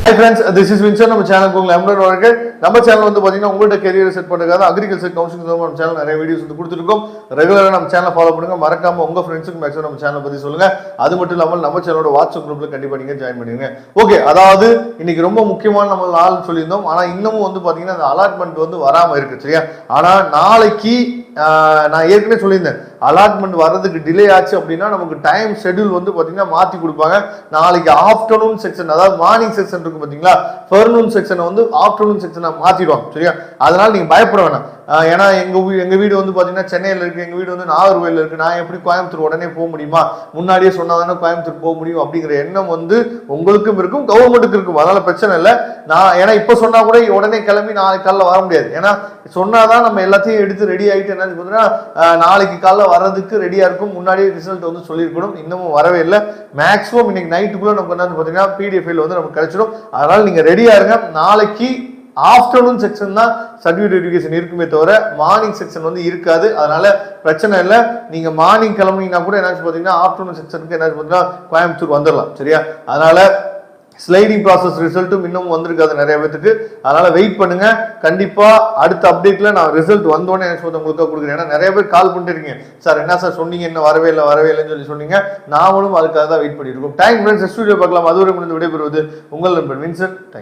Hi friends, this is Vincent. நம்ம சேனலுக்கு உங்களை அன்புடன் வரவேற்கிறேன். நம்ம சேனல் வந்து பாத்தீங்கன்னா உங்களோட கரியரை செட் பண்றதுக்காக அக்ரிகல்ச்சர் கவுன்சிலிங் நம்ம சேனல் நிறைய வீடியோஸ் வந்து கொடுத்துருக்கோம். ரெகுலரா நம்ம சேனலை ஃபாலோ பண்ணுங்க. மறக்காம உங்க ஃப்ரெண்ட்ஸுக்கு மேக்ஸிமம் நம்ம சேனலை பத்தி சொல்லுங்க. அது மட்டும் இல்லாமல் நம்ம சேனலோட வாட்ஸ்அப் குரூப்ல கண்டிப்பா நீங்க ஜாயின் பண்ணிடுங்க. ஓகே, அதாவது இன்னைக்கு ரொம்ப முக்கியமான நம்ம நாள் சொல்லியிருந்தோம். ஆனா இன்னமும் வந்து பாத்தீங்கன்னா அந்த அலாட்மெண்ட் வந்து வராம இருக்கு, சரியா? ஆனா நாளைக்கு நான் ஏற்கனவே சொல்லியிருந்தேன், அலாட்மெண்ட் வர்றதுக்கு டிலே ஆச்சு அப்படின்னா நமக்கு டைம் ஷெட்யூல் வந்து பாத்தீங்கன்னா மாத்தி கொடுப்பாங்க. நாளைக்கு ஆஃப்டர்நூன் செக்ஷன், அதாவது மார்னிங் செக்ஷன் இருக்கு பாத்தீங்களா, ஃபர்நூன் செக்ஷனை வந்து ஆஃப்டர்நூன் செக்ஷனை மாத்திடுவாங்க, சரியா? அதனால நீங்க பயப்பட வேணாம். ஏன்னா எங்க வீடு வந்து பாத்தீங்கன்னா சென்னையில இருக்கு, எங்க வீடு வந்து நாகர்கோயில இருக்கு. நான் எப்படி கோயம்புத்தூர் உடனே போக முடியுமா? முன்னாடியே சொன்னாதானே கோயம்புத்தூர் போக முடியும் அப்படிங்கிற எண்ணம் வந்து உங்களுக்கும் இருக்கும், கவர்மெண்ட்டுக்கு இருக்கும். அதனால பிரச்சனை இல்லை. ஏன்னா இப்ப சொன்னா கூட உடனே கிளம்பி நாளைக்கு காலைல வர முடியாது. ஏன்னா சொன்னாதான் நம்ம எல்லாத்தையும் எடுத்து ரெடி ஆகிட்டு என்ன பார்த்தீங்கன்னா நாளைக்கு காலைல வர்றதுக்கு ரெடியா இருக்கும். முன்னாடியே ரிசல்ட் வந்து சொல்லியிருக்கணும், இன்னமும் வரவே இல்லை. மேக்ஸிமம் இன்னைக்கு நைட்டுக்குள்ள நமக்கு என்னன்னு பார்த்தீங்கன்னா பிடிஎஃப் வந்து நமக்கு கிடைச்சிடும். அதனால நீங்க ரெடியா இருங்க. நாளைக்கு ஆஃப்டர்நூன் செக்ஷன் தான் சர்டிஃபிகேட் வெரிஃபிகேஷன் இருக்குமே தவிர மார்னிங் செக்ஷன் வந்து இருக்காது. அதனால பிரச்சனை இல்லை. நீங்க மார்னிங் கிளம்புனீங்கன்னா கூட என்ன பார்த்தீங்கன்னா ஆஃப்டர்நூன் செக்ஷனுக்கு என்ன பார்த்தீங்கன்னா கோயம்புத்தூர் வந்துடலாம், சரியா? அதனால ஸ்லைடிங் ப்ராசஸ் ரிசல்ட்டும் இன்னும் வந்திருக்காது நிறைய பேருக்கு. அதனால வெயிட் பண்ணுங்க. கண்டிப்பா அடுத்த அப்டேட்ல நான் ரிசல்ட் வந்தோடனே உங்களுக்கு கொடுக்குறேன். ஏன்னா நிறைய பேர் கால் பண்ணிட்டு இருக்கீங்க, சார் என்ன சார் சொன்னீங்க, என்ன வரவே இல்லைன்னு சொல்லி சொன்னீங்க. நாமளும் அதுக்காக தான் வெயிட் பண்ணிட்டு இருக்கோம். டைம் ஃப்ரெண்ட்ஸ், ஸ்டுடியோ பார்க்கலாம். அதுவரை முடிந்து விடைபெறுவது உங்கள் நண்பன் வின்சென்ட். தேங்க்யூ.